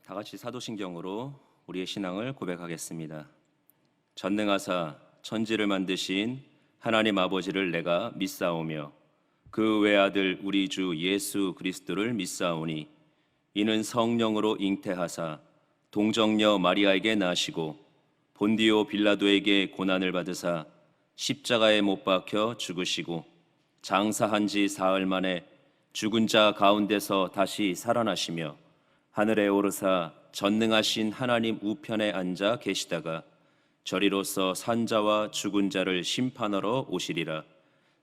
다 같이 사도신경으로 우리의 신앙을 고백하겠습니다. 전능하사 천지를 만드신 하나님 아버지를 내가 믿사오며 그 외아들 우리 주 예수 그리스도를 믿사오니 이는 성령으로 잉태하사 동정녀 마리아에게 나시고 본디오 빌라도에게 고난을 받으사 십자가에 못 박혀 죽으시고 장사한 지 사흘 만에 죽은 자 가운데서 다시 살아나시며 하늘에 오르사 전능하신 하나님 우편에 앉아 계시다가 저리로서 산자와 죽은 자를 심판하러 오시리라.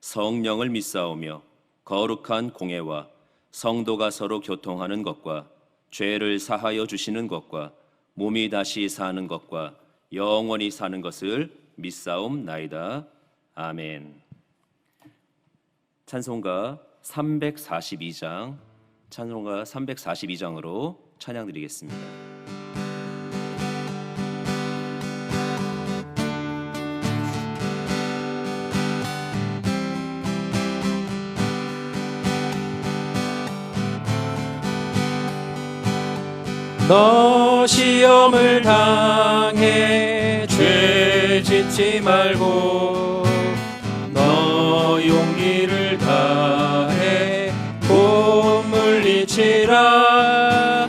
성령을 믿사오며 거룩한 공회와 성도가 서로 교통하는 것과 죄를 사하여 주시는 것과 몸이 다시 사는 것과 영원히 사는 것을 믿사옵나이다. 아멘. 찬송가 342장으로 찬양 드리겠습니다. 너 시험을 당해 죄 짓지 말고 너 용기를 다해 곧 물리치라.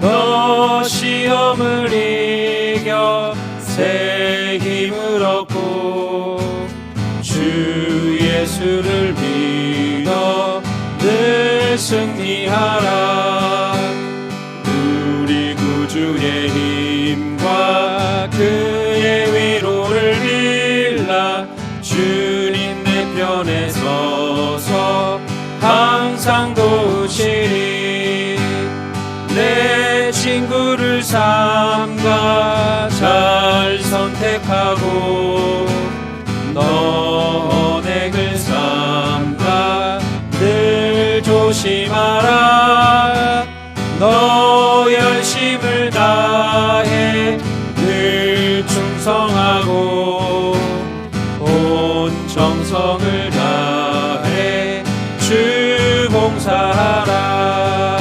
너 시험을 이겨 새 힘을 얻고 주 예수를 믿어 늘 승리하라. 주의 힘과 그의 위로를 빌라. 주님 내 편에 서서 항상 도우시리. 내 친구를 삼가 잘 선택하고 너 언행을 삼가 늘 조심하라. 너 열심을 다해 늘 충성하고 온 정성을 다해 주 봉사하라.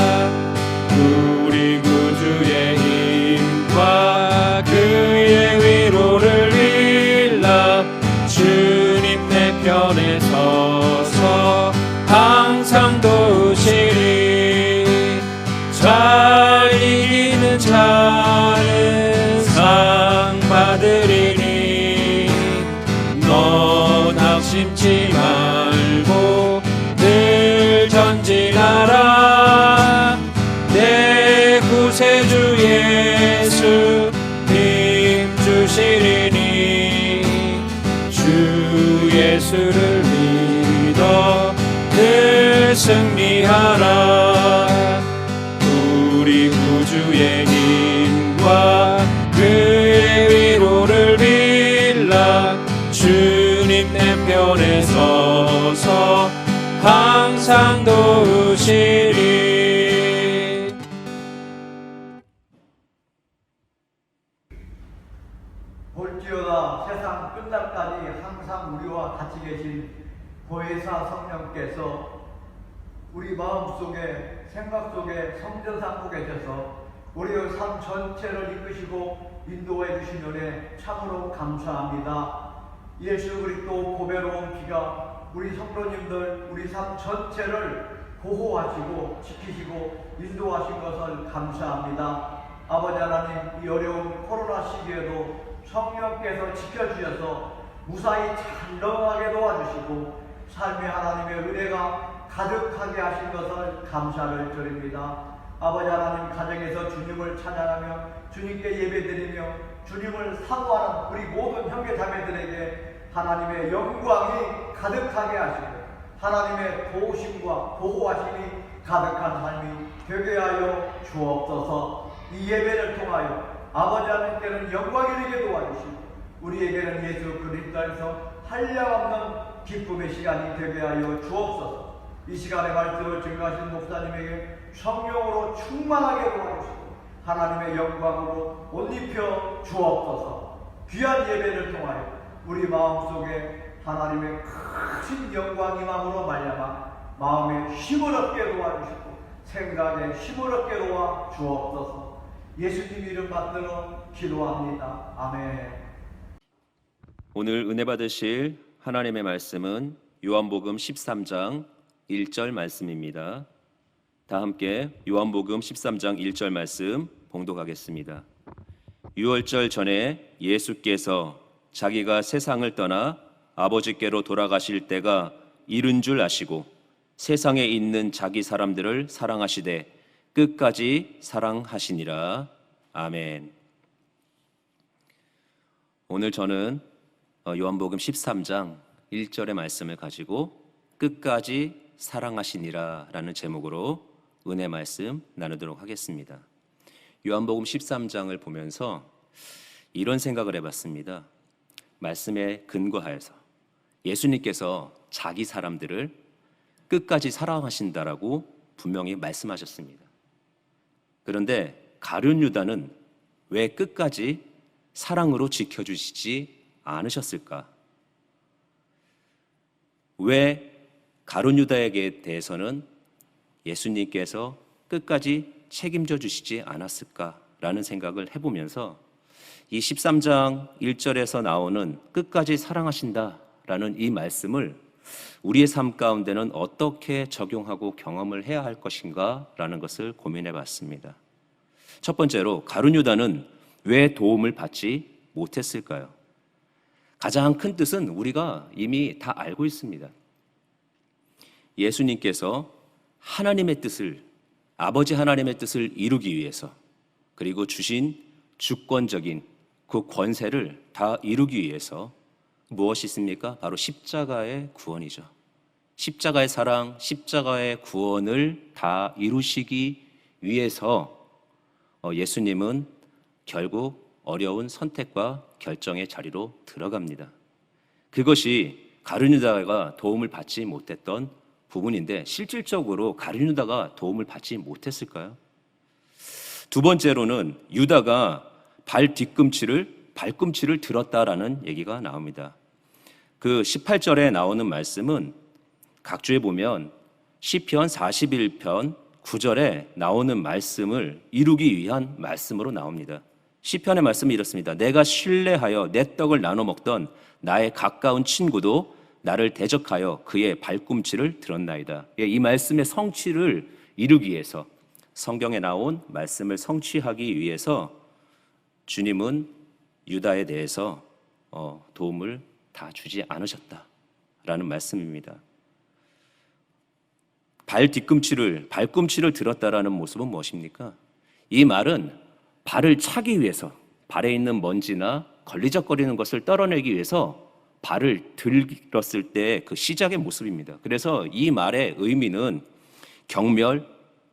우리 구주의 힘과 그의 위로를 빌라. 주님 내 편에 서서 항상 도우시리. 잘 이기는 자는 상 받으리니 너 낙심치 말고 늘 전진하라. 내 구세주 예수 힘 주시리니 주 예수를 믿어 늘 승리하라. 우리 구주의 힘과 그의 위로를 빌라. 주님 내 편에 서서 항상 도우시리. 볼지어다 세상 끝날까지 항상 우리와 같이 계신 보혜사 성령께서 우리 마음속에 생각 속에 성전 삼고 계셔서 우리의 삶 전체를 이끄시고 인도해 주신 은혜 참으로 감사합니다. 예수 그리스도 보배로운 피가 우리 성도님들 우리 삶 전체를 보호하시고 지키시고 인도하신 것을 감사합니다. 아버지 하나님, 이 어려운 코로나 시기에도 성령께서 지켜주셔서 무사히 잘 넘어가게 도와주시고 삶의 하나님의 은혜가 가득하게 하신 것을 감사를 드립니다. 아버지 하나님, 가정에서 주님을 찬양하며 주님께 예배드리며 주님을 사모하는 우리 모든 형제 자매들에게 하나님의 영광이 가득하게 하시고 하나님의 도우심과 보호하심이 가득한 삶이 되게 하여 주옵소서. 이 예배를 통하여 아버지 하나님께는 영광이 되게 도와주시고 우리에게는 예수 그리스도에서 한량없는 기쁨의 시간이 되게 하여 주옵소서. 이 시간에 말씀을 증거하신 목사님에게 성령으로 충만하게 도와주시고 하나님의 영광으로 옷 입혀 주옵소서. 귀한 예배를 통하여 우리 마음속에 하나님의 큰 영광 임함으로 말미암아 마음에 힘을 얻게 도와주시고 생각에 힘을 얻게 도와 주옵소서. 예수님 이름 받들어 기도합니다. 아멘. 오늘 은혜 받으실 하나님의 말씀은 요한복음 13장 1절 말씀입니다. 다 함께 요한복음 13장 1절 말씀 봉독하겠습니다. 유월절 전에 예수께서 자기가 세상을 떠나 아버지께로 돌아가실 때가 이른 줄 아시고 세상에 있는 자기 사람들을 사랑하시되 끝까지 사랑하시니라. 아멘. 오늘 저는 요한복음 13장 1절의 말씀을 가지고 끝까지 사랑하시니라 라는 제목으로 은혜 말씀 나누도록 하겠습니다. 요한복음 13장을 보면서 이런 생각을 해봤습니다. 말씀에 근거하여서 예수님께서 자기 사람들을 끝까지 사랑하신다라고 분명히 말씀하셨습니다. 그런데 가룟 유다는 왜 끝까지 사랑으로 지켜주시지 않으셨을까? 왜 가룟 유다에게 대해서는 예수님께서 끝까지 책임져 주시지 않았을까라는 생각을 해보면서 이 13장 1절에서 나오는 끝까지 사랑하신다라는 이 말씀을 우리의 삶 가운데는 어떻게 적용하고 경험을 해야 할 것인가라는 것을 고민해 봤습니다. 첫 번째로 가룟 유다는 왜 도움을 받지 못했을까요? 가장 큰 뜻은 우리가 이미 다 알고 있습니다. 예수님께서 하나님의 뜻을, 아버지 하나님의 뜻을 이루기 위해서, 그리고 주신 주권적인 그 권세를 다 이루기 위해서 무엇이 있습니까? 바로 십자가의 구원이죠. 십자가의 사랑, 십자가의 구원을 다 이루시기 위해서 예수님은 결국 어려운 선택과 결정의 자리로 들어갑니다. 그것이 가룟 유다가 도움을 받지 못했던 부분인데, 실질적으로 가룟 유다가 도움을 받지 못했을까요? 두 번째로는 유다가 발꿈치를 들었다라는 얘기가 나옵니다. 그 18절에 나오는 말씀은 각주에 보면 시편 41편 9절에 나오는 말씀을 이루기 위한 말씀으로 나옵니다. 시편의 말씀이 이렇습니다. 내가 신뢰하여 내 떡을 나눠 먹던 나의 가까운 친구도 나를 대적하여 그의 발꿈치를 들었나이다. 이 말씀의 성취를 이루기 위해서, 성경에 나온 말씀을 성취하기 위해서 주님은 유다에 대해서 도움을 다 주지 않으셨다라는 말씀입니다. 발꿈치를 들었다라는 모습은 무엇입니까? 이 말은 발을 차기 위해서, 발에 있는 먼지나 걸리적거리는 것을 떨어내기 위해서 발을 들었을 때 그 시작의 모습입니다. 그래서 이 말의 의미는 경멸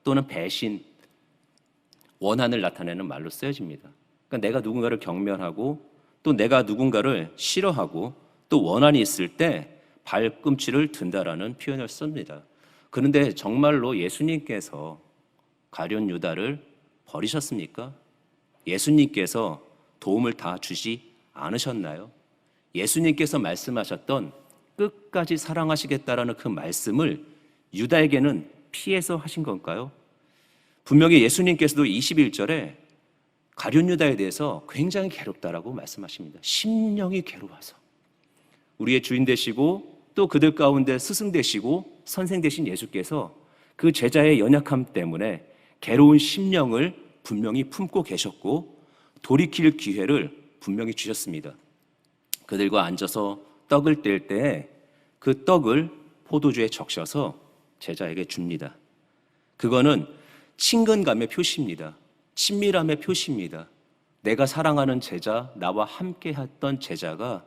또는 배신, 원한을 나타내는 말로 쓰여집니다. 그러니까 내가 누군가를 경멸하고 또 내가 누군가를 싫어하고 또 원한이 있을 때 발꿈치를 든다라는 표현을 씁니다. 그런데 정말로 예수님께서 가룟 유다를 버리셨습니까? 예수님께서 도움을 다 주지 않으셨나요? 예수님께서 말씀하셨던 끝까지 사랑하시겠다라는 그 말씀을 유다에게는 피해서 하신 건가요? 분명히 예수님께서도 21절에 가룟 유다에 대해서 굉장히 괴롭다라고 말씀하십니다. 심령이 괴로워서. 우리의 주인 되시고 또 그들 가운데 스승 되시고 선생 되신 예수께서 그 제자의 연약함 때문에 괴로운 심령을 분명히 품고 계셨고 돌이킬 기회를 분명히 주셨습니다. 그들과 앉아서 떡을 뗄 때 그 떡을 포도주에 적셔서 제자에게 줍니다. 그거는 친근감의 표시입니다. 친밀함의 표시입니다. 내가 사랑하는 제자, 나와 함께 했던 제자가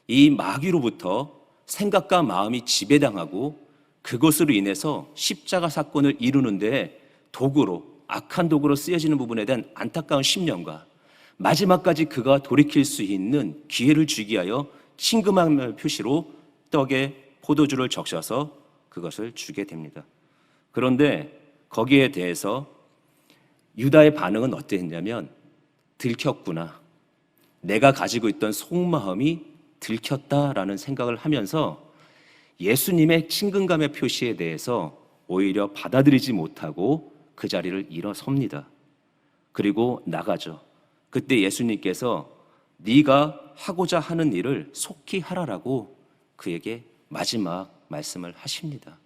이 마귀로부터 생각과 마음이 지배당하고 그것으로 인해서 십자가 사건을 이루는데 도구로, 악한 도구로 쓰여지는 부분에 대한 안타까운 심령과 마지막까지 그가 돌이킬 수 있는 기회를 주기 위하여 친근함의 표시로 떡에 포도주를 적셔서 그것을 주게 됩니다. 그런데 거기에 대해서 유다의 반응은 어땠냐면 들켰구나. 내가 가지고 있던 속마음이 들켰다라는 생각을 하면서 예수님의 친근감의 표시에 대해서 오히려 받아들이지 못하고 그 자리를 일어섭니다. 그리고 나가죠. 그때 예수님께서 네가 하고자 하는 일을 속히 하라라고 그에게 마지막 말씀을 하십니다.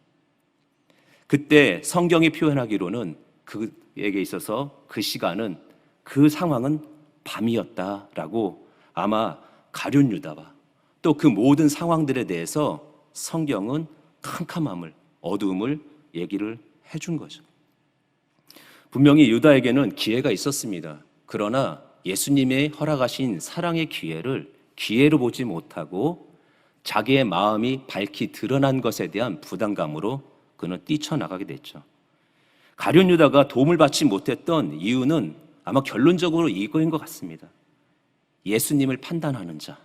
그때 성경이 표현하기로는 그에게 있어서 그 시간은, 그 상황은 밤이었다라고 아마 가룟 유다와 또 그 모든 상황들에 대해서 성경은 캄캄함을, 어두움을 얘기를 해준 거죠. 분명히 유다에게는 기회가 있었습니다. 그러나 예수님의 허락하신 사랑의 기회를 기회로 보지 못하고 자기의 마음이 밝히 드러난 것에 대한 부담감으로 그는 뛰쳐나가게 됐죠. 가룟 유다가 도움을 받지 못했던 이유는 아마 결론적으로 이거인 것 같습니다. 예수님을 판단하는 자,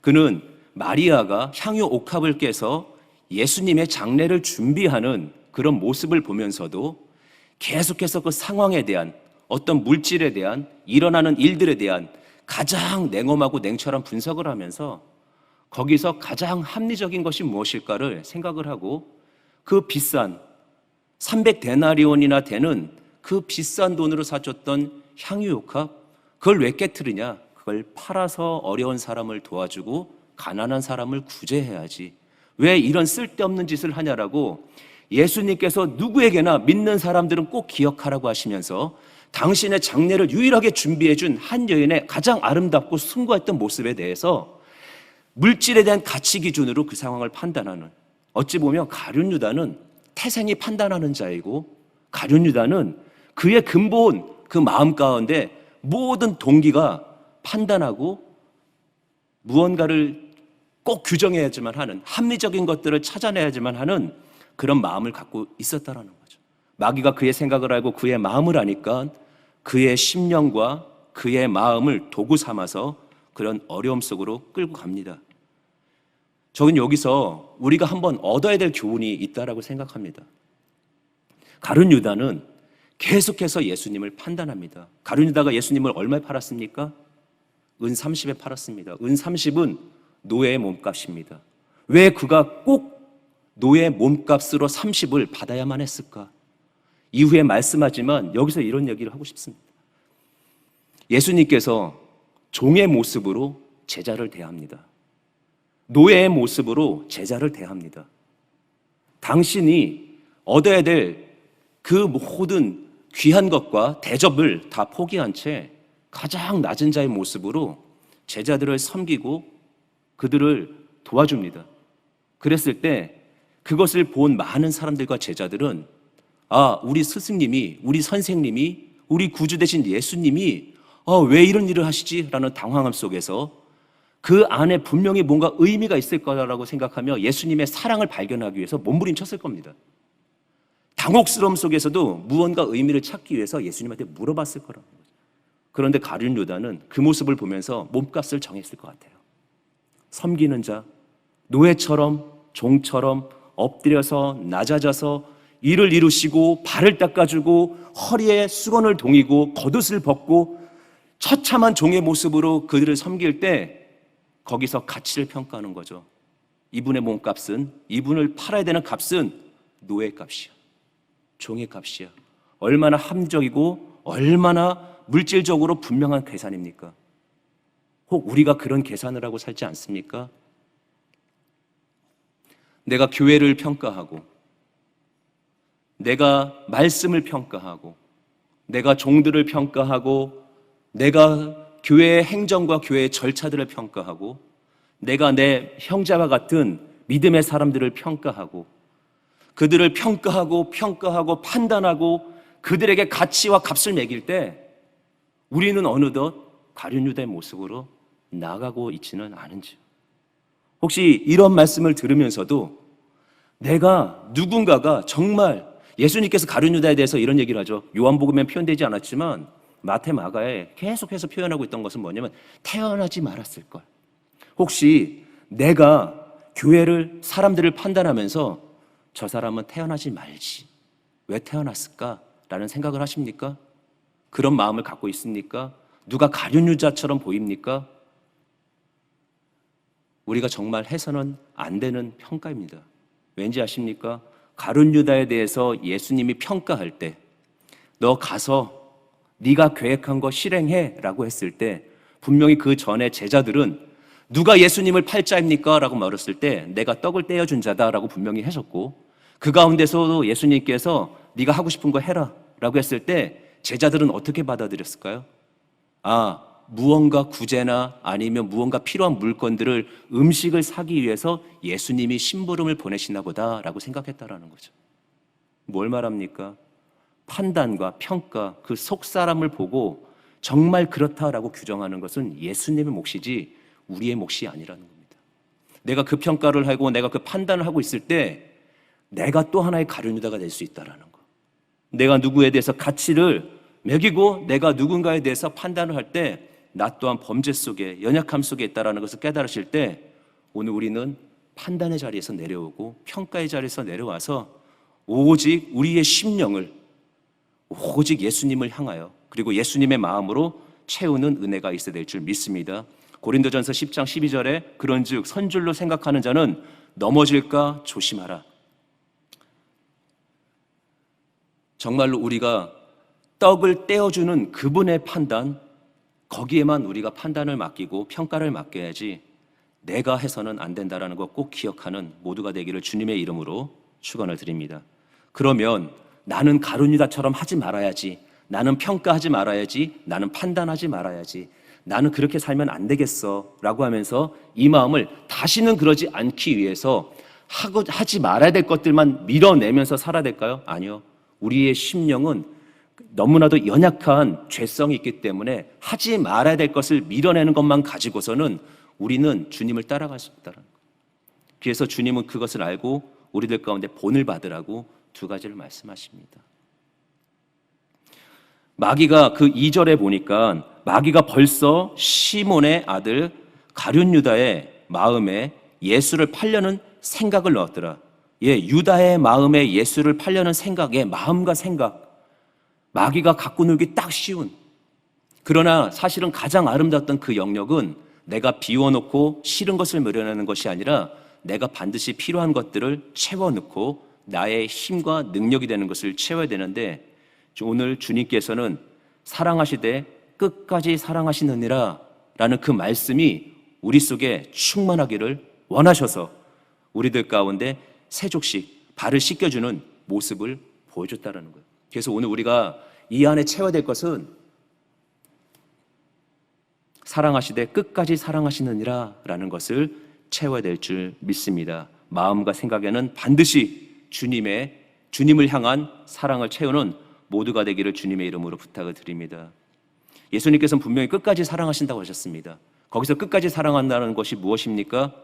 그는 마리아가 향유 옥합을 깨서 예수님의 장례를 준비하는 그런 모습을 보면서도 계속해서 그 상황에 대한 어떤 물질에 대한 일어나는 일들에 대한 가장 냉엄하고 냉철한 분석을 하면서 거기서 가장 합리적인 것이 무엇일까를 생각을 하고 그 비싼 300데나리온이나 되는 그 비싼 돈으로 사줬던 향유옥합, 그걸 왜 깨트리냐? 그걸 팔아서 어려운 사람을 도와주고 가난한 사람을 구제해야지. 왜 이런 쓸데없는 짓을 하냐라고 예수님께서 누구에게나 믿는 사람들은 꼭 기억하라고 하시면서 당신의 장례를 유일하게 준비해 준 한 여인의 가장 아름답고 숭고했던 모습에 대해서 물질에 대한 가치 기준으로 그 상황을 판단하는, 어찌 보면 가룟 유다는 태생이 판단하는 자이고 가룟 유다는 그의 근본 그 마음 가운데 모든 동기가 판단하고 무언가를 꼭 규정해야지만 하는, 합리적인 것들을 찾아내야지만 하는 그런 마음을 갖고 있었다라는 거죠. 마귀가 그의 생각을 알고 그의 마음을 아니까 그의 심령과 그의 마음을 도구 삼아서 그런 어려움 속으로 끌고 갑니다. 저는 여기서 우리가 한번 얻어야 될 교훈이 있다라고 생각합니다. 가룟 유다는 계속해서 예수님을 판단합니다. 가룟 유다가 예수님을 얼마에 팔았습니까? 은 30에 팔았습니다. 은 30은 노예의 몸값입니다. 왜 그가 꼭 노예의 몸값으로 30을 받아야만 했을까? 이후에 말씀하지만 여기서 이런 얘기를 하고 싶습니다. 예수님께서 종의 모습으로 제자를 대합니다. 노예의 모습으로 제자를 대합니다. 당신이 얻어야 될 그 모든 귀한 것과 대접을 다 포기한 채 가장 낮은 자의 모습으로 제자들을 섬기고 그들을 도와줍니다. 그랬을 때 그것을 본 많은 사람들과 제자들은 우리 스승님이, 우리 선생님이, 우리 구주 되신 예수님이 왜 이런 일을 하시지? 라는 당황함 속에서 그 안에 분명히 뭔가 의미가 있을 거라고 생각하며 예수님의 사랑을 발견하기 위해서 몸부림쳤을 겁니다. 당혹스러움 속에서도 무언가 의미를 찾기 위해서 예수님한테 물어봤을 거라는 거죠. 그런데 가룟 유다는 그 모습을 보면서 몸값을 정했을 것 같아요. 섬기는 자, 노예처럼 종처럼 엎드려서 낮아져서 일을 이루시고 발을 닦아주고 허리에 수건을 동이고 겉옷을 벗고 처참한 종의 모습으로 그들을 섬길 때 거기서 가치를 평가하는 거죠. 이분의 몸값은, 이분을 팔아야 되는 값은 노예 값이야, 종의 값이야. 얼마나 합리적이고 얼마나 물질적으로 분명한 계산입니까? 혹 우리가 그런 계산을 하고 살지 않습니까? 내가 교회를 평가하고, 내가 말씀을 평가하고, 내가 종들을 평가하고, 내가 교회의 행정과 교회의 절차들을 평가하고, 내가 내 형제와 같은 믿음의 사람들을 평가하고, 그들을 평가하고 판단하고 그들에게 가치와 값을 매길 때 우리는 어느덧 가룟 유다의 모습으로 나가고 있지는 않은지요. 혹시 이런 말씀을 들으면서도 내가 누군가가 정말, 예수님께서 가룟 유다에 대해서 이런 얘기를 하죠. 요한복음에 표현되지 않았지만 마태, 마가에 계속해서 표현하고 있던 것은 뭐냐면 태어나지 말았을걸. 혹시 내가 교회를, 사람들을 판단하면서 저 사람은 태어나지 말지, 왜 태어났을까? 라는 생각을 하십니까? 그런 마음을 갖고 있습니까? 누가 가룟 유다처럼 보입니까? 우리가 정말 해서는 안 되는 평가입니다. 왠지 아십니까? 가룟 유다에 대해서 예수님이 평가할 때 너 가서 네가 계획한 거 실행해 라고 했을 때 분명히 그 전에 제자들은 누가 예수님을 팔 자입니까? 라고 말했을 때 내가 떡을 떼어준 자다 라고 분명히 하셨고, 그 가운데서도 예수님께서 네가 하고 싶은 거 해라 라고 했을 때 제자들은 어떻게 받아들였을까요? 무언가 구제나 아니면 무언가 필요한 물건들을, 음식을 사기 위해서 예수님이 심부름을 보내시나 보다 라고 생각했다라는 거죠. 뭘 말합니까? 판단과 평가, 그 속 사람을 보고 정말 그렇다라고 규정하는 것은 예수님의 몫이지 우리의 몫이 아니라는 겁니다. 내가 그 평가를 하고 내가 그 판단을 하고 있을 때 내가 또 하나의 가룟 유다가 될 수 있다라는 거. 내가 누구에 대해서 가치를 매기고 내가 누군가에 대해서 판단을 할 때 나 또한 범죄 속에 연약함 속에 있다는 것을 깨달으실 때 오늘 우리는 판단의 자리에서 내려오고 평가의 자리에서 내려와서 오직 우리의 심령을 오직 예수님을 향하여 그리고 예수님의 마음으로 채우는 은혜가 있어야 될 줄 믿습니다. 고린도전서 10장 12절에 그런즉 선줄로 생각하는 자는 넘어질까 조심하라. 정말로 우리가 떡을 떼어주는 그분의 판단, 거기에만 우리가 판단을 맡기고 평가를 맡겨야지 내가 해서는 안 된다는 것 꼭 기억하는 모두가 되기를 주님의 이름으로 축원을 드립니다. 그러면 나는 가룟유다처럼 하지 말아야지, 나는 평가하지 말아야지, 나는 판단하지 말아야지, 나는 그렇게 살면 안 되겠어 라고 하면서 이 마음을 다시는 그러지 않기 위해서 하지 말아야 될 것들만 밀어내면서 살아야 될까요? 아니요. 우리의 심령은 너무나도 연약한 죄성이 있기 때문에 하지 말아야 될 것을 밀어내는 것만 가지고서는 우리는 주님을 따라갈 수 없다는 거예요. 그래서 주님은 그것을 알고 우리들 가운데 본을 받으라고 두 가지를 말씀하십니다. 마귀가 그 2절에 보니까 마귀가 벌써 시몬의 아들 가룟유다의 마음에 예수를 팔려는 생각을 넣었더라. 유다의 마음에 예수를 팔려는 생각에 마음과 생각, 마귀가 갖고 놀기 딱 쉬운, 그러나 사실은 가장 아름다웠던 그 영역은 내가 비워놓고 싫은 것을 밀어내는 것이 아니라 내가 반드시 필요한 것들을 채워넣고 나의 힘과 능력이 되는 것을 채워야 되는데, 오늘 주님께서는 사랑하시되 끝까지 사랑하시느니라 라는 그 말씀이 우리 속에 충만하기를 원하셔서 우리들 가운데 세족씩 발을 씻겨주는 모습을 보여줬다는 거예요. 그래서 오늘 우리가 이 안에 채워야 될 것은 사랑하시되 끝까지 사랑하시느니라 라는 것을 채워야 될 줄 믿습니다. 마음과 생각에는 반드시 주님을 향한 사랑을 채우는 모두가 되기를 주님의 이름으로 부탁을 드립니다. 예수님께서는 분명히 끝까지 사랑하신다고 하셨습니다. 거기서 끝까지 사랑한다는 것이 무엇입니까?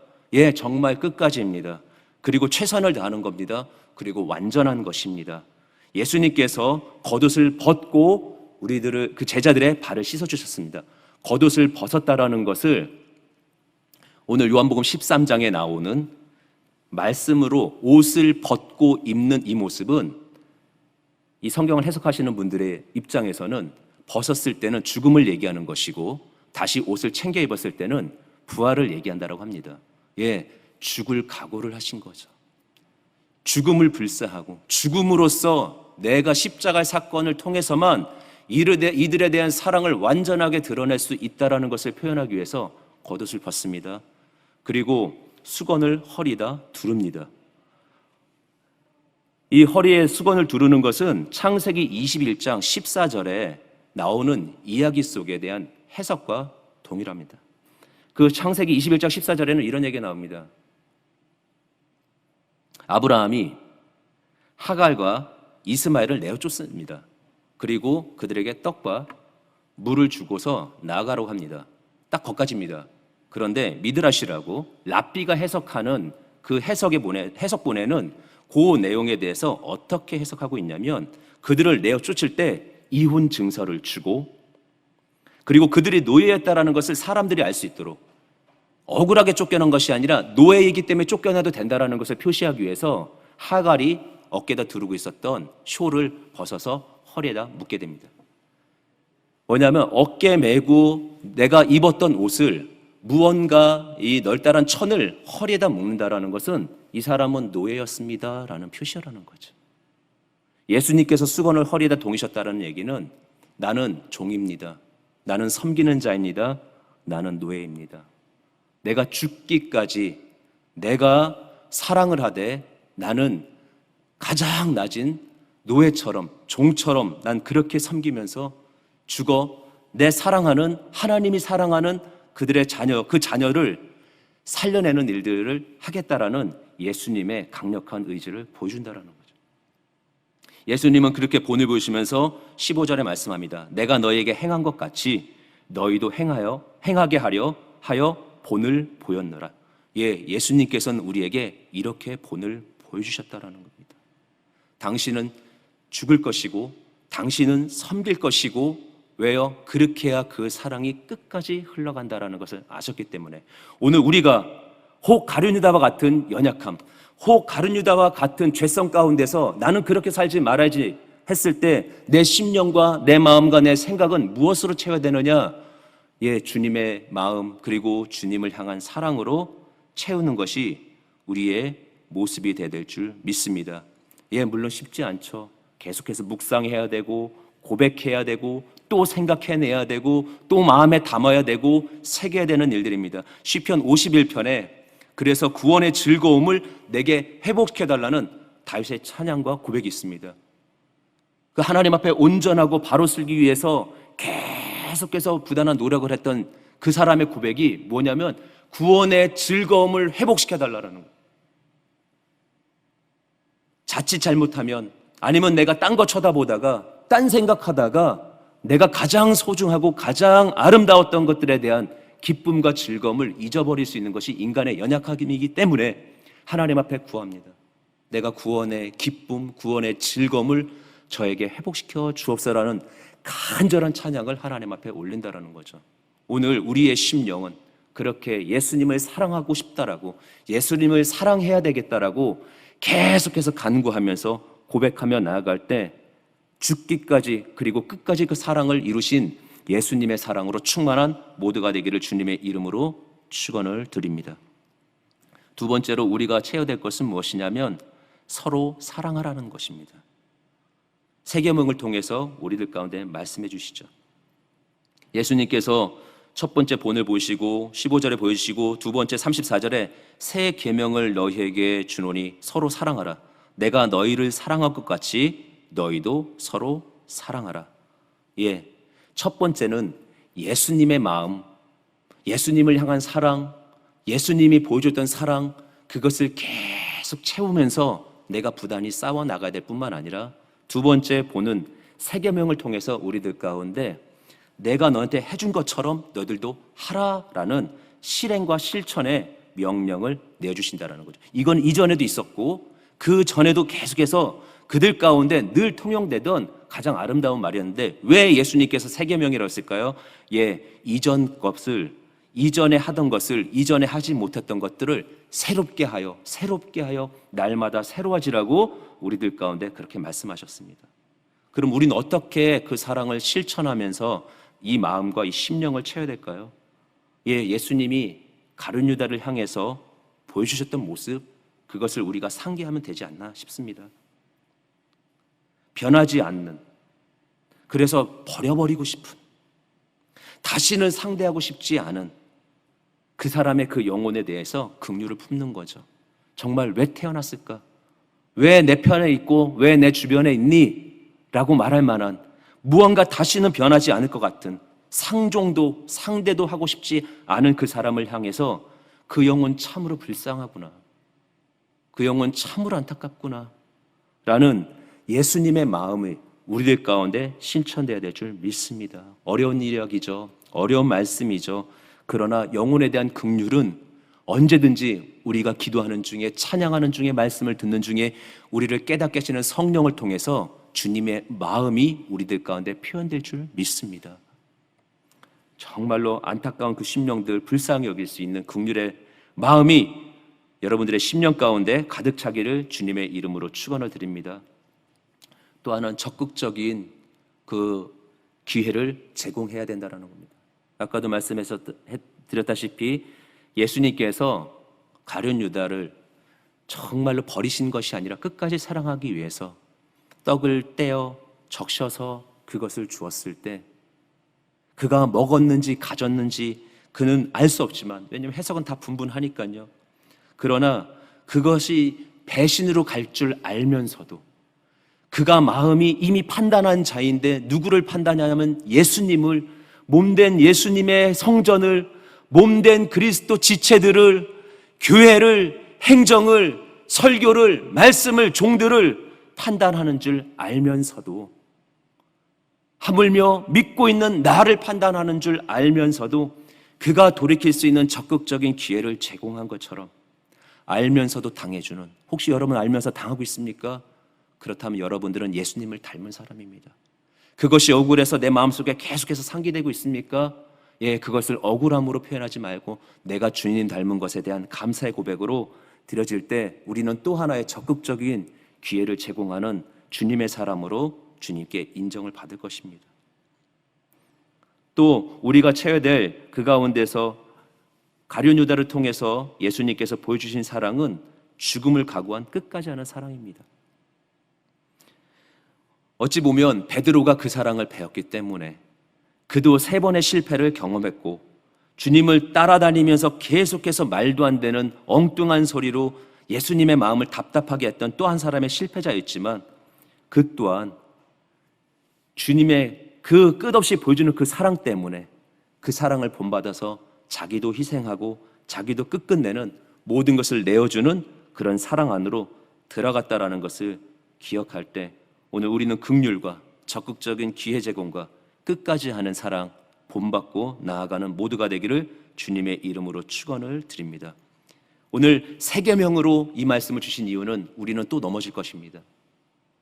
정말 끝까지입니다. 그리고 최선을 다하는 겁니다. 그리고 완전한 것입니다. 예수님께서 겉옷을 벗고 우리들을 그 제자들의 발을 씻어 주셨습니다. 겉옷을 벗었다라는 것을 오늘 요한복음 13장에 나오는 말씀으로 옷을 벗고 입는 이 모습은 이 성경을 해석하시는 분들의 입장에서는 벗었을 때는 죽음을 얘기하는 것이고 다시 옷을 챙겨 입었을 때는 부활을 얘기한다라고 합니다. 죽을 각오를 하신 거죠. 죽음을 불사하고 죽음으로써 내가 십자가의 사건을 통해서만 이들에 대한 사랑을 완전하게 드러낼 수 있다는 것을 표현하기 위해서 겉옷을 벗습니다. 그리고 수건을 허리에다 두릅니다. 이 허리에 수건을 두르는 것은 창세기 21장 14절에 나오는 이야기 속에 대한 해석과 동일합니다. 그 창세기 21장 14절에는 이런 얘기가 나옵니다. 아브라함이 하갈과 이스마엘을 내어 쫓습니다. 그리고 그들에게 떡과 물을 주고서 나아가라고 합니다. 딱 거기까지입니다. 그런데 미드라시라고 랍비가 해석하는 그 해석본에는 그 내용에 대해서 어떻게 해석하고 있냐면 그들을 내어 쫓을 때 이혼 증서를 주고 그리고 그들이 노예였다라는 것을 사람들이 알 수 있도록 억울하게 쫓겨난 것이 아니라 노예이기 때문에 쫓겨나도 된다라는 것을 표시하기 위해서 하갈이 어깨에다 두르고 있었던 쇼를 벗어서 허리에다 묶게 됩니다. 뭐냐면 어깨에 메고 내가 입었던 옷을 무언가 이 널따란 천을 허리에다 묶는다라는 것은 이 사람은 노예였습니다라는 표시라는 거죠. 예수님께서 수건을 허리에다 동이셨다는 얘기는 나는 종입니다. 나는 섬기는 자입니다. 나는 노예입니다. 내가 죽기까지 내가 사랑을 하되 나는 가장 낮은 노예처럼 종처럼 난 그렇게 섬기면서 죽어 내 사랑하는 하나님이 사랑하는 그들의 자녀, 그 자녀를 살려내는 일들을 하겠다라는 예수님의 강력한 의지를 보여준다라는 거죠. 예수님은 그렇게 본을 보이시면서 15절에 말씀합니다. 내가 너희에게 행한 것 같이 너희도 행하게 하여 본을 보였노라. 예수님께서는 우리에게 이렇게 본을 보여주셨다라는 겁니다. 당신은 죽을 것이고 당신은 섬길 것이고 왜요? 그렇게 해야 그 사랑이 끝까지 흘러간다라는 것을 아셨기 때문에 오늘 우리가 혹 가룟 유다와 같은 연약함, 혹 가룟 유다와 같은 죄성 가운데서 나는 그렇게 살지 말아야지 했을 때 내 심령과 내 마음과 내 생각은 무엇으로 채워야 되느냐? 주님의 마음 그리고 주님을 향한 사랑으로 채우는 것이 우리의 모습이 되어야 될 줄 믿습니다. 물론 쉽지 않죠. 계속해서 묵상해야 되고 고백해야 되고 또 생각해내야 되고 또 마음에 담아야 되고 새겨야 되는 일들입니다. 시편 51편에 그래서 구원의 즐거움을 내게 회복시켜달라는 다윗의 찬양과 고백이 있습니다. 그 하나님 앞에 온전하고 바로 서기 위해서 계속해서 부단한 노력을 했던 그 사람의 고백이 뭐냐면 구원의 즐거움을 회복시켜달라는 거예요. 자칫 잘못하면 아니면 내가 딴 거 쳐다보다가 딴 생각하다가 내가 가장 소중하고 가장 아름다웠던 것들에 대한 기쁨과 즐거움을 잊어버릴 수 있는 것이 인간의 연약함이기 때문에 하나님 앞에 구합니다. 내가 구원의 기쁨, 구원의 즐거움을 저에게 회복시켜 주옵소서라는 간절한 찬양을 하나님 앞에 올린다라는 거죠. 오늘 우리의 심령은 그렇게 예수님을 사랑하고 싶다라고, 예수님을 사랑해야 되겠다라고 계속해서 간구하면서 고백하며 나아갈 때 죽기까지 그리고 끝까지 그 사랑을 이루신 예수님의 사랑으로 충만한 모두가 되기를 주님의 이름으로 축원을 드립니다. 두 번째로 우리가 채워야 될 것은 무엇이냐면 서로 사랑하라는 것입니다. 세계명을 통해서 우리들 가운데 말씀해 주시죠. 예수님께서 첫 번째 본을 보시고 15절에 보여주시고 두 번째 34절에 새 계명을 너희에게 주노니 서로 사랑하라. 내가 너희를 사랑한 것 같이 너희도 서로 사랑하라. 첫 번째는 예수님의 마음, 예수님을 향한 사랑, 예수님이 보여줬던 사랑, 그것을 계속 채우면서 내가 부단히 싸워 나가야 될 뿐만 아니라 두 번째 본은 새 계명을 통해서 우리들 가운데 내가 너한테 해준 것처럼 너희들도 하라라는 실행과 실천의 명령을 내주신다라는 거죠. 이건 이전에도 있었고 그 전에도 계속해서 그들 가운데 늘 통용되던 가장 아름다운 말이었는데 왜 예수님께서 새 계명이라고 했을까요? 이전 것을, 이전에 하던 것을, 이전에 하지 못했던 것들을 새롭게 하여 날마다 새로워지라고 우리들 가운데 그렇게 말씀하셨습니다. 그럼 우리는 어떻게 그 사랑을 실천하면서 이 마음과 이 심령을 채워야 될까요? 예수님이 가룟 유다를 향해서 보여주셨던 모습, 그것을 우리가 상기하면 되지 않나 싶습니다. 변하지 않는, 그래서 버려버리고 싶은, 다시는 상대하고 싶지 않은 그 사람의 그 영혼에 대해서 긍휼을 품는 거죠. 정말 왜 태어났을까? 왜 내 편에 있고 왜 내 주변에 있니? 라고 말할 만한, 무언가 다시는 변하지 않을 것 같은, 상종도 상대도 하고 싶지 않은 그 사람을 향해서 그 영혼 참으로 불쌍하구나, 그 영혼 참으로 안타깝구나 라는 예수님의 마음이 우리들 가운데 실천되어야 될 줄 믿습니다. 어려운 일이죠. 어려운 말씀이죠. 그러나 영혼에 대한 긍휼은 언제든지 우리가 기도하는 중에, 찬양하는 중에, 말씀을 듣는 중에 우리를 깨닫게 하시는 성령을 통해서 주님의 마음이 우리들 가운데 표현될 줄 믿습니다. 정말로 안타까운 그 심령들 불쌍히 여길 수 있는 긍휼의 마음이 여러분들의 심령 가운데 가득 차기를 주님의 이름으로 축원을 드립니다. 또 하나는 적극적인 그 기회를 제공해야 된다는 겁니다. 아까도 말씀드렸다시피 예수님께서 가룟 유다를 정말로 버리신 것이 아니라 끝까지 사랑하기 위해서 떡을 떼어 적셔서 그것을 주었을 때 그가 먹었는지 가졌는지 그는 알 수 없지만, 왜냐하면 해석은 다 분분하니까요. 그러나 그것이 배신으로 갈 줄 알면서도 그가 마음이 이미 판단한 자인데 누구를 판단하냐면 예수님을, 몸된 예수님의 성전을, 몸된 그리스도 지체들을, 교회를, 행정을, 설교를, 말씀을, 종들을 판단하는 줄 알면서도, 하물며 믿고 있는 나를 판단하는 줄 알면서도 그가 돌이킬 수 있는 적극적인 기회를 제공한 것처럼 알면서도 당해주는, 혹시 여러분 알면서 당하고 있습니까? 그렇다면 여러분들은 예수님을 닮은 사람입니다. 그것이 억울해서 내 마음속에 계속해서 상기되고 있습니까? 예, 그것을 억울함으로 표현하지 말고 내가 주님 닮은 것에 대한 감사의 고백으로 드려질 때 우리는 또 하나의 적극적인 기회를 제공하는 주님의 사람으로 주님께 인정을 받을 것입니다. 또 우리가 채워야 될 그 가운데서 가룟 유다를 통해서 예수님께서 보여주신 사랑은 죽음을 각오한 끝까지 하는 사랑입니다. 어찌 보면 베드로가 그 사랑을 배웠기 때문에 그도 3번의 실패를 경험했고 주님을 따라다니면서 계속해서 말도 안 되는 엉뚱한 소리로 예수님의 마음을 답답하게 했던 또 한 사람의 실패자였지만 그 또한 주님의 그 끝없이 보여주는 그 사랑 때문에 그 사랑을 본받아서 자기도 희생하고 자기도 끝끝내는 모든 것을 내어주는 그런 사랑 안으로 들어갔다라는 것을 기억할 때 오늘 우리는 긍휼과 적극적인 기회 제공과 끝까지 하는 사랑 본받고 나아가는 모두가 되기를 주님의 이름으로 축원을 드립니다. 오늘 세 계명으로 이 말씀을 주신 이유는 우리는 또 넘어질 것입니다.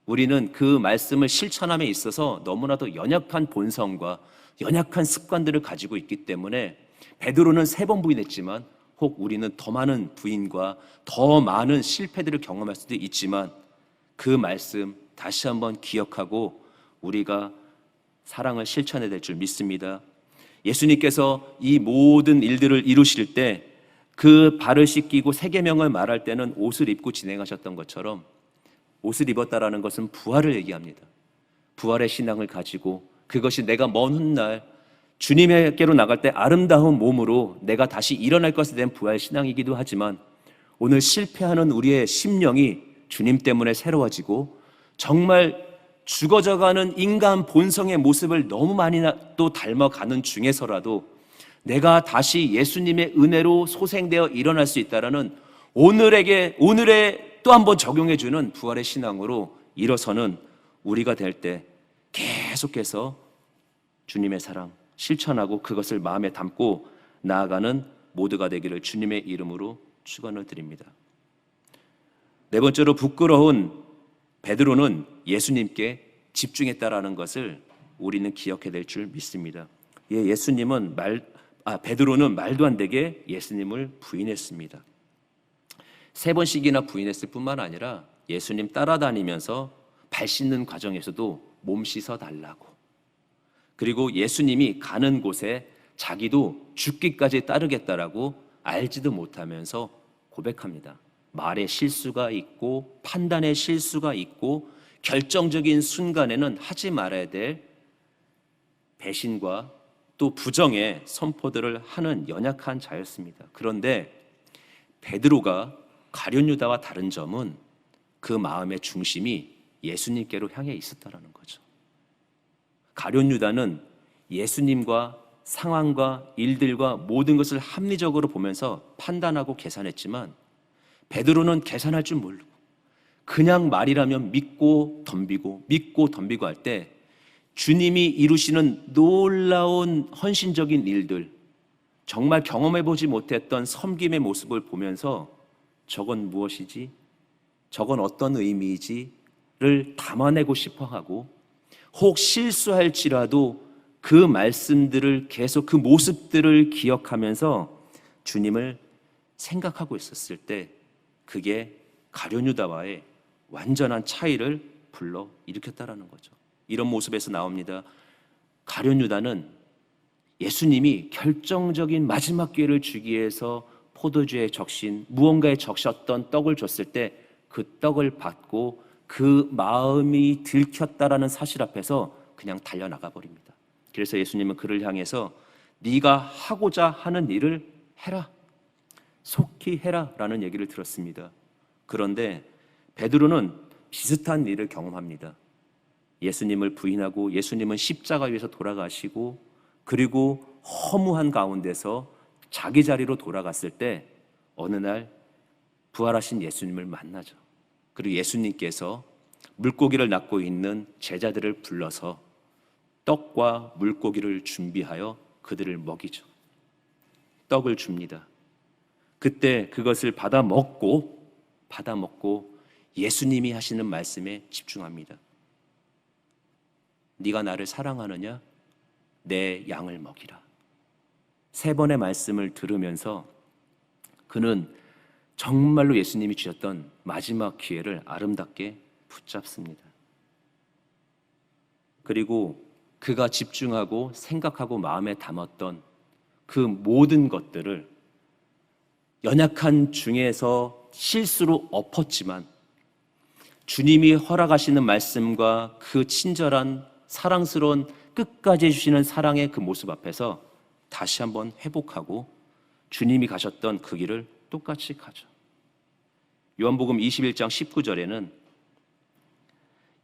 우리는 그 말씀을 실천함에 있어서 너무나도 연약한 본성과 연약한 습관들을 가지고 있기 때문에 베드로는 3번 부인했지만 혹 우리는 더 많은 부인과 더 많은 실패들을 경험할 수도 있지만 그 말씀 다시 한번 기억하고 우리가 사랑을 실천해야 될 줄 믿습니다. 예수님께서 이 모든 일들을 이루실 때 그 발을 씻기고 3계명을 말할 때는 옷을 입고 진행하셨던 것처럼 옷을 입었다라는 것은 부활을 얘기합니다. 부활의 신앙을 가지고 그것이 내가 먼 훗날 주님에게로 나갈 때 아름다운 몸으로 내가 다시 일어날 것에 대한 부활 신앙이기도 하지만 오늘 실패하는 우리의 심령이 주님 때문에 새로워지고 정말 죽어져가는 인간 본성의 모습을 너무 많이 또 닮아가는 중에서라도 내가 다시 예수님의 은혜로 소생되어 일어날 수 있다라는 오늘에 또 한 번 적용해주는 부활의 신앙으로 일어서는 우리가 될 때 계속해서 주님의 사랑 실천하고 그것을 마음에 담고 나아가는 모두가 되기를 주님의 이름으로 축원을 드립니다. 4번째로 부끄러운 베드로는 예수님께 집중했다라는 것을 우리는 기억해야 될 줄 믿습니다. 베드로는 말도 안 되게 예수님을 부인했습니다. 3번씩이나 부인했을 뿐만 아니라 예수님 따라다니면서 발 씻는 과정에서도 몸 씻어 달라고, 그리고 예수님이 가는 곳에 자기도 죽기까지 따르겠다라고 알지도 못하면서 고백합니다. 말에 실수가 있고 판단에 실수가 있고 결정적인 순간에는 하지 말아야 될 배신과 또 부정의 선포들을 하는 연약한 자였습니다. 그런데 베드로가 가룟 유다와 다른 점은 그 마음의 중심이 예수님께로 향해 있었다는 거죠. 가룟 유다는 예수님과 상황과 일들과 모든 것을 합리적으로 보면서 판단하고 계산했지만 베드로는 계산할 줄 모르고 그냥 말이라면 믿고 덤비고 할 때 주님이 이루시는 놀라운 헌신적인 일들, 정말 경험해보지 못했던 섬김의 모습을 보면서 저건 무엇이지? 저건 어떤 의미이지?를 담아내고 싶어하고 혹 실수할지라도 그 말씀들을 계속 그 모습들을 기억하면서 주님을 생각하고 있었을 때 그게 가룟 유다와의 완전한 차이를 불러 일으켰다라는 거죠. 이런 모습에서 나옵니다. 가룟 유다는 예수님이 결정적인 마지막 기회를 주기 위해서 포도주에 적신 무언가에 적셨던 떡을 줬을 때 그 떡을 받고 그 마음이 들켰다라는 사실 앞에서 그냥 달려나가 버립니다. 그래서 예수님은 그를 향해서 네가 하고자 하는 일을 해라, 속히 해라 라는 얘기를 들었습니다. 그런데 베드로는 비슷한 일을 경험합니다. 예수님을 부인하고 예수님은 십자가 위에서 돌아가시고 그리고 허무한 가운데서 자기 자리로 돌아갔을 때 어느 날 부활하신 예수님을 만나죠. 그리고 예수님께서 물고기를 낚고 있는 제자들을 불러서 떡과 물고기를 준비하여 그들을 먹이죠. 떡을 줍니다. 그때 그것을 받아 먹고 예수님이 하시는 말씀에 집중합니다. 네가 나를 사랑하느냐? 내 양을 먹이라. 3번의 말씀을 들으면서 그는 정말로 예수님이 주셨던 마지막 기회를 아름답게 붙잡습니다. 그리고 그가 집중하고 생각하고 마음에 담았던 그 모든 것들을 연약한 중에서 실수로 엎었지만 주님이 허락하시는 말씀과 그 친절한 사랑스러운 끝까지 해주시는 사랑의 그 모습 앞에서 다시 한번 회복하고 주님이 가셨던 그 길을 똑같이 가죠. 요한복음 21장 19절에는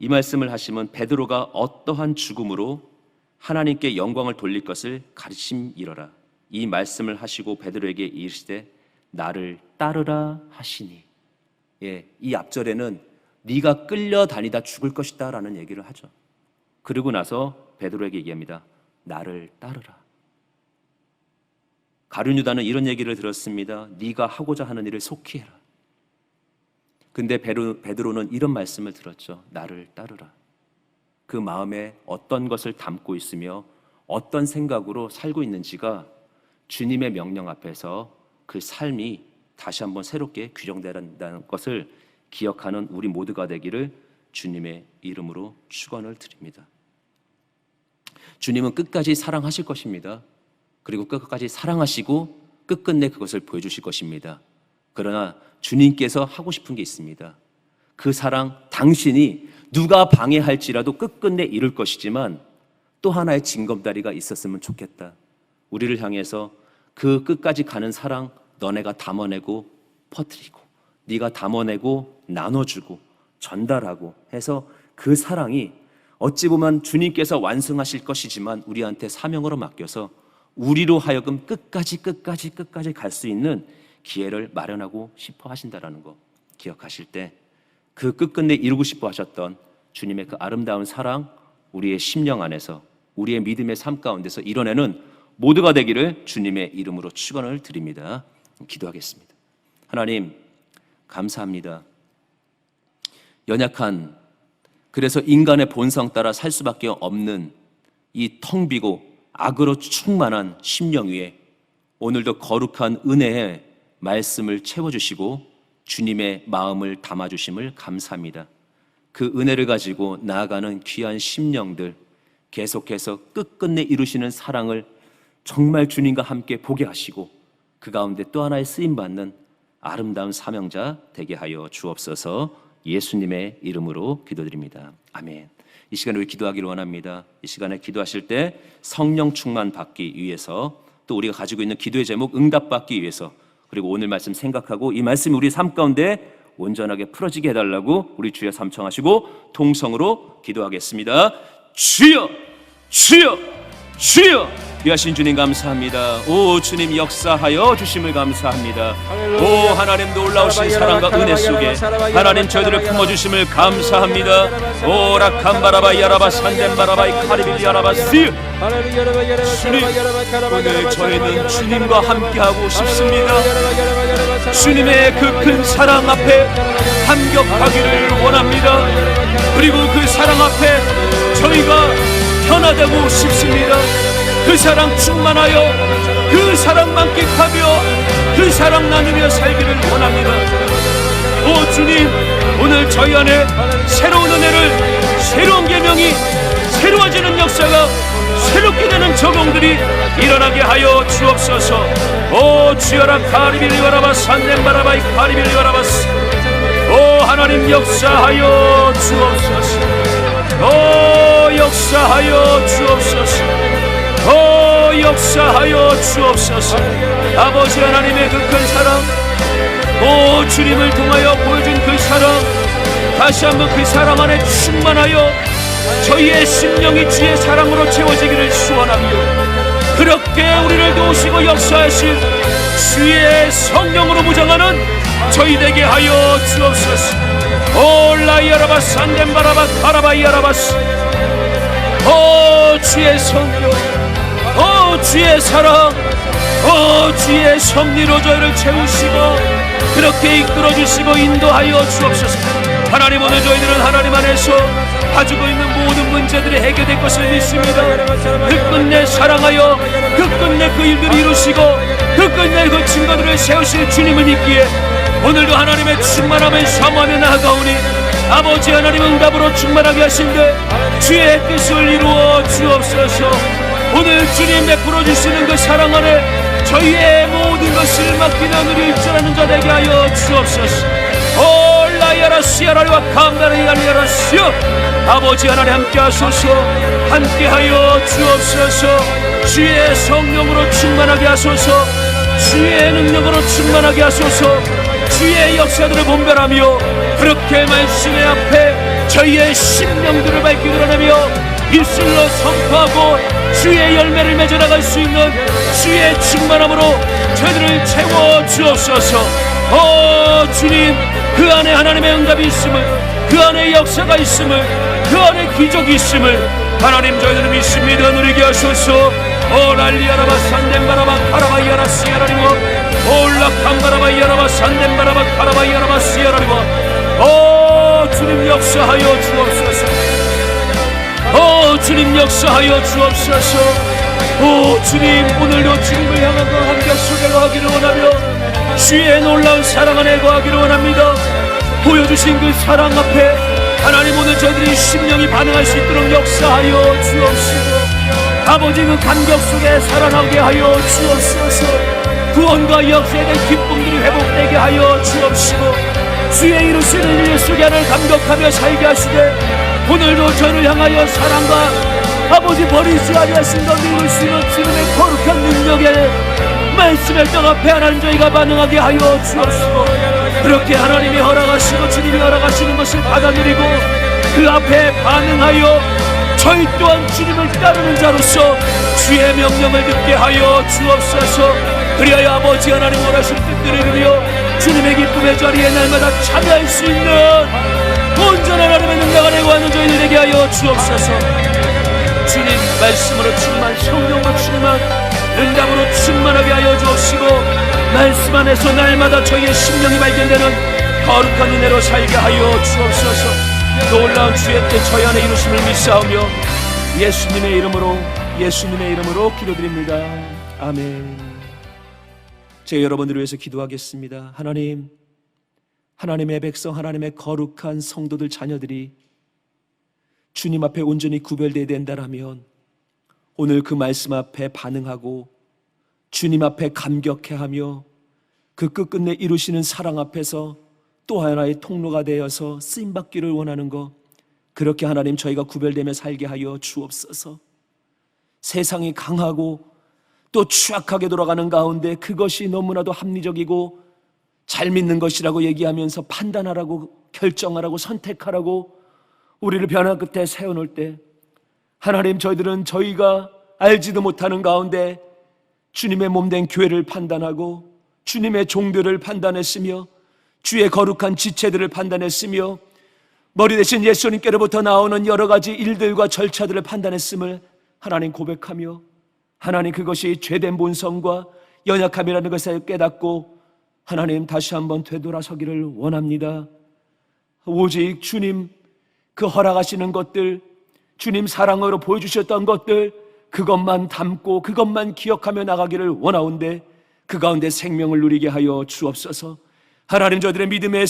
이 말씀을 하시면 베드로가 어떠한 죽음으로 하나님께 영광을 돌릴 것을 가르침이러라. 이 말씀을 하시고 베드로에게 이르시되 나를 따르라 하시니. 이 앞절에는 네가 끌려다니다 죽을 것이다 라는 얘기를 하죠. 그러고 나서 베드로에게 얘기합니다. 나를 따르라. 가룟 유다는 이런 얘기를 들었습니다. 네가 하고자 하는 일을 속히 해라. 근데 베드로는 이런 말씀을 들었죠. 나를 따르라. 그 마음에 어떤 것을 담고 있으며 어떤 생각으로 살고 있는지가 주님의 명령 앞에서 그 삶이 다시 한번 새롭게 규정된다는 것을 기억하는 우리 모두가 되기를 주님의 이름으로 축원을 드립니다. 주님은 끝까지 사랑하실 것입니다. 그리고 끝까지 사랑하시고 끝끝내 그것을 보여주실 것입니다. 그러나 주님께서 하고 싶은 게 있습니다. 그 사랑 당신이 누가 방해할지라도 끝끝내 이룰 것이지만 또 하나의 징검다리가 있었으면 좋겠다. 우리를 향해서 그 끝까지 가는 사랑 너네가 담아내고 퍼뜨리고 네가 담아내고 나눠주고 전달하고 해서 그 사랑이 어찌 보면 주님께서 완성하실 것이지만 우리한테 사명으로 맡겨서 우리로 하여금 끝까지 갈 수 있는 기회를 마련하고 싶어 하신다라는 거 기억하실 때 그 끝끝내 이루고 싶어 하셨던 주님의 그 아름다운 사랑 우리의 심령 안에서 우리의 믿음의 삶 가운데서 이뤄내는 모두가 되기를 주님의 이름으로 축원을 드립니다. 기도하겠습니다. 하나님 감사합니다. 연약한 그래서 인간의 본성 따라 살 수밖에 없는 이 텅 비고 악으로 충만한 심령 위에 오늘도 거룩한 은혜의 말씀을 채워주시고 주님의 마음을 담아주심을 감사합니다. 그 은혜를 가지고 나아가는 귀한 심령들 계속해서 끝끝내 이루시는 사랑을 정말 주님과 함께 보게 하시고 그 가운데 또 하나의 쓰임받는 아름다운 사명자 되게 하여 주옵소서. 예수님의 이름으로 기도드립니다. 아멘. 이 시간에 우리 기도하기를 원합니다. 이 시간에 기도하실 때 성령 충만 받기 위해서 또 우리가 가지고 있는 기도의 제목 응답받기 위해서 그리고 오늘 말씀 생각하고 이 말씀이 우리 삶 가운데 온전하게 풀어지게 해달라고 우리 주여 삼청하시고 통성으로 기도하겠습니다. 주여 주여 주여 귀하신 주님 감사합니다. 오 주님 역사하여 주심을 감사합니다. 오 하나님 놀라우신 사랑과 은혜 속에 하나님 저희들을 품어주심을 감사합니다. 오 라캄바라바이 야라바 산덴바라바이 카리빌리 야라바 시 주님 오늘 저희는 주님과 함께하고 싶습니다. 주님의 그 큰 사랑 앞에 감격하기를 원합니다. 그리고 그 사랑 앞에 저희가 변화되고 싶습니다. 그 사랑 충만하여 그 사랑 만끽하며 그 사랑 나누며 살기를 원합니다. 오 주님 오늘 저희 안에 새로운 은혜를 새로운 계명이 새로워지는 역사가 새롭게 되는 적용들이 일어나게 하여 주옵소서. 오 주여라 카리빌리와라바 산덴바라바이 카리빌리와라바스 오 하나님 역사하여 주옵소서. 오 역사하여 주옵소서. 오 역사하여 주옵소서. 아버지 하나님의 그 큰 사랑 오 주님을 통하여 보여준 그 사랑 다시 한번 그 사랑 안에 충만하여 저희의 심령이 주의 사랑으로 채워지기를 소원합니다. 그렇게 우리를 도우시고 역사하실 주의 성령으로 무장하는 저희 되게 하여 주옵소서. 오 라이아라바 산덴바라바 카라바이아라바스 오 주의 성령 오 주의 사랑 오 주의 섭리로 저희를 채우시고 그렇게 이끌어주시고 인도하여 주옵소서. 하나님 오늘 저희들은 하나님 안에서 가지고 있는 모든 문제들이 해결될 것을 믿습니다. 끝끝내 사랑하여 끝끝내 그 일들을 이루시고 끝끝내 그 증거들을 세우실 주님을 믿기에 오늘도 하나님의 충만함을 사모하며 나아가오니 아버지 하나님 응답으로 충만하게 하신데 주의 뜻을 이루어 주옵소서. 오늘 주님 베풀어 주시는 그 사랑 안에 저희의 모든 것을 맡기는 우리 일절하는 자 되게 하여 주옵소서. 올라야라 시아라리와 감나리야리야라 시어 아버지 하나님 함께 하소서. 함께 하여 주옵소서. 주의 성령으로 충만하게 하소서. 주의 능력으로 충만하게 하소서. 주의 역사들을 분별하며 그렇게 말씀의 앞에 저희의 심령들을 밝히 드러내며 입술로 선포하고 주의 열매를 맺어 나갈 수 있는 주의 충만함으로 저희들을 채워 주옵소서. 주님, 그 안에 하나님의 응답이 있음을, 그 안에 역사가 있음을, 그 안에 기적이 있음을 하나님 저희들은 믿습니다. 누리게 하소서. 랄리아라바 산덴바라바 카라바이아라 시아라리고 올라칸바라바이아라바 산덴바라바 카라바이아라바 시아라리고 주님 역사하여 주옵소서. 주님 역사하여 주옵소서. 주님, 오늘도 주님을 향한 그 한결 속에 거하기를 원하며 주의 놀라운 사랑 안에 거하기를 원합니다. 보여주신 그 사랑 앞에 하나님 오늘 저희들이 심령이 반응할 수 있도록 역사하여 주옵시고 아버지 그 감격 속에 살아나게 하여 주옵소서. 구원과 역사에 대한 기쁨들이 회복되게 하여 주옵시고 주의 이루시는 일 속에 하나를 감격하며 살게 하시되 오늘도 저를 향하여 사랑과 아버지 버리지 아니하신 것 이룰 수 있는 주님의 거룩한 능력에 말씀의 떡 앞에 하나님 저희가 반응하게 하여 주옵시고 그렇게 하나님이 허락하시고 주님이 허락하시는 것을 받아들이고 그 앞에 반응하여 저희 또한 주님을 따르는 자로서 주의 명령을 듣게 하여 주옵소서. 그리하여 아버지 하나님 원하실 뜻들을 이루며 주님의 기쁨의 자리에 날마다 참여할 수 있는 온전한 하나님의 능력 안에 거하는 저희들 되게 하여 주옵소서. 주님 말씀으로 충만, 성령으로 충만, 응답으로 충만하게 하여 주옵시고 말씀 안에서 날마다 저희의 심령이 발견되는 거룩한 은혜로 살게 하여 주옵소서. 놀라운 주의 뜻 저희 안에 이루심을 믿사오며 예수님의 이름으로 기도드립니다. 아멘. 제가 여러분들을 위해서 기도하겠습니다. 하나님, 하나님의 백성, 하나님의 거룩한 성도들 자녀들이 주님 앞에 온전히 구별되어야 된다라면 오늘 그 말씀 앞에 반응하고 주님 앞에 감격해하며 그 끝끝내 이루시는 사랑 앞에서 또 하나의 통로가 되어서 쓰임받기를 원하는 것, 그렇게 하나님 저희가 구별되며 살게 하여 주옵소서. 세상이 강하고 또 추악하게 돌아가는 가운데 그것이 너무나도 합리적이고 잘 믿는 것이라고 얘기하면서 판단하라고, 결정하라고, 선택하라고 우리를 변화 끝에 세워놓을 때 하나님 저희들은 저희가 알지도 못하는 가운데 주님의 몸된 교회를 판단하고 주님의 종들을 판단했으며 주의 거룩한 지체들을 판단했으며 머리 대신 예수님께로부터 나오는 여러 가지 일들과 절차들을 판단했음을 하나님 고백하며 하나님 그것이 죄된 본성과 연약함이라는 것을 깨닫고 하나님 다시 한번 되돌아서기를 원합니다. 오직 주님 그 허락하시는 것들, 주님 사랑으로 보여주셨던 것들, 그것만 담고 그것만 기억하며 나가기를 원하온데 그 가운데 생명을 누리게 하여 주옵소서. 하나님 저들의 믿음의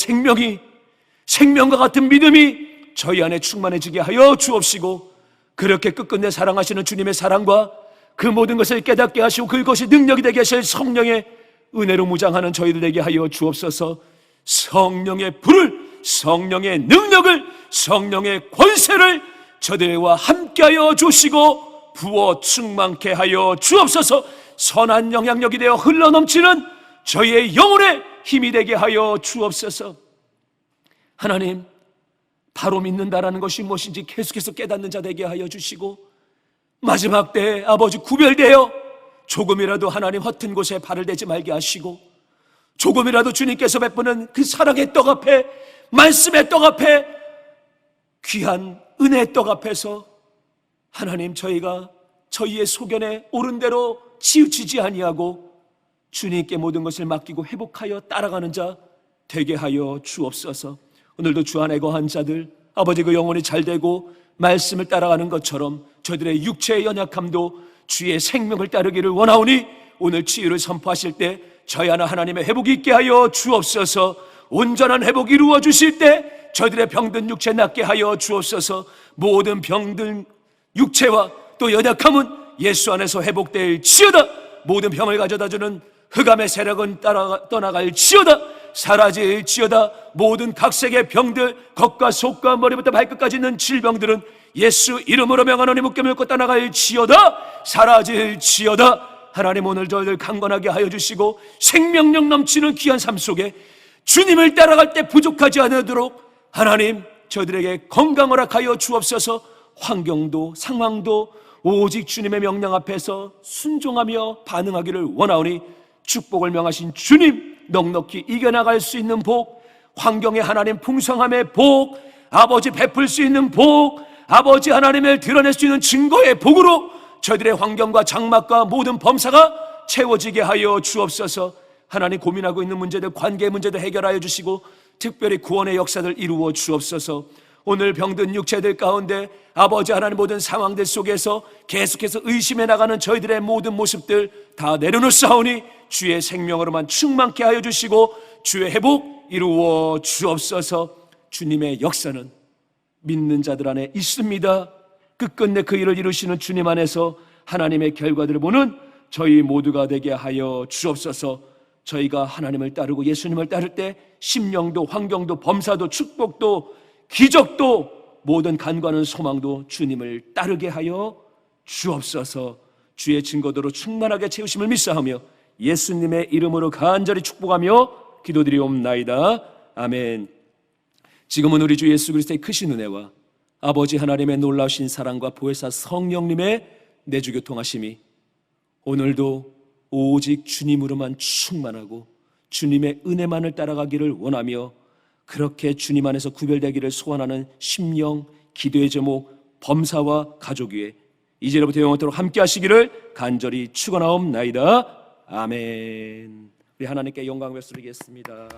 생명과 같은 믿음이 저희 안에 충만해지게 하여 주옵시고 그렇게 끝끝내 사랑하시는 주님의 사랑과 그 모든 것을 깨닫게 하시고 그것이 능력이 되게 하실 성령의 은혜로 무장하는 저희들 되게 하여 주옵소서. 성령의 불을, 성령의 능력을, 성령의 권세를 저들과 함께하여 주시고 부어 충만케 하여 주옵소서. 선한 영향력이 되어 흘러넘치는 저희의 영혼의 힘이 되게 하여 주옵소서. 하나님, 바로 믿는다라는 것이 무엇인지 계속해서 깨닫는 자 되게 하여 주시고 마지막 때에 아버지 구별되어 조금이라도 하나님 허튼 곳에 발을 대지 말게 하시고 조금이라도 주님께서 베푸는 그 사랑의 떡 앞에, 말씀의 떡 앞에, 귀한 은혜의 떡 앞에서 하나님 저희가 저희의 소견에 옳은 대로 치우치지 아니하고 주님께 모든 것을 맡기고 회복하여 따라가는 자 되게 하여 주옵소서. 오늘도 주 안에 거한 자들 아버지 그 영혼이 잘되고 말씀을 따라가는 것처럼 저들의 육체의 연약함도 주의 생명을 따르기를 원하오니 오늘 치유를 선포하실 때 저희 하나 하나님의 회복이 있게 하여 주옵소서. 온전한 회복이 이루어 주실 때 저희들의 병든 육체 낫게 하여 주옵소서. 모든 병든 육체와 또 연약함은 예수 안에서 회복될지어다. 모든 병을 가져다주는 흑암의 세력은 떠나갈지어다. 사라질지어다. 모든 각색의 병들, 겉과 속과 머리부터 발끝까지 있는 질병들은 예수 이름으로 명하노니 묶여 물고 떠나갈지어다. 사라질지어다. 하나님 오늘 저희들 강건하게 하여 주시고 생명력 넘치는 귀한 삶 속에 주님을 따라갈 때 부족하지 않도록 하나님 저희들에게 건강 허락하여 주옵소서. 환경도 상황도 오직 주님의 명령 앞에서 순종하며 반응하기를 원하오니 축복을 명하신 주님 넉넉히 이겨나갈 수 있는 복, 환경의 하나님 풍성함의 복, 아버지 베풀 수 있는 복, 아버지 하나님을 드러낼 수 있는 증거의 복으로 저희들의 환경과 장막과 모든 범사가 채워지게 하여 주옵소서. 하나님 고민하고 있는 문제들, 관계 문제들 해결하여 주시고 특별히 구원의 역사들 이루어 주옵소서. 오늘 병든 육체들 가운데 아버지 하나님 모든 상황들 속에서 계속해서 의심해 나가는 저희들의 모든 모습들 다 내려놓사오니 주의 생명으로만 충만케 하여 주시고 주의 회복 이루어 주옵소서. 주님의 역사는 믿는 자들 안에 있습니다. 끝끝내 그 일을 이루시는 주님 안에서 하나님의 결과들을 보는 저희 모두가 되게 하여 주옵소서. 저희가 하나님을 따르고 예수님을 따를 때 심령도 환경도 범사도 축복도 기적도 모든 간과는 소망도 주님을 따르게 하여 주옵소서. 주의 증거도로 충만하게 채우심을 믿사하며 예수님의 이름으로 간절히 축복하며 기도드리옵나이다. 아멘. 지금은 우리 주 예수 그리스도의 크신 은혜와 아버지 하나님의 놀라우신 사랑과 보혜사 성령님의 내주교통하심이 오늘도 오직 주님으로만 충만하고 주님의 은혜만을 따라가기를 원하며 그렇게 주님 안에서 구별되기를 소원하는 심령, 기도의 제목, 범사와 가족 위에 이제로부터 영원토록 함께 하시기를 간절히 축원하옵나이다. 아멘. 우리 하나님께 영광을 드리겠습니다.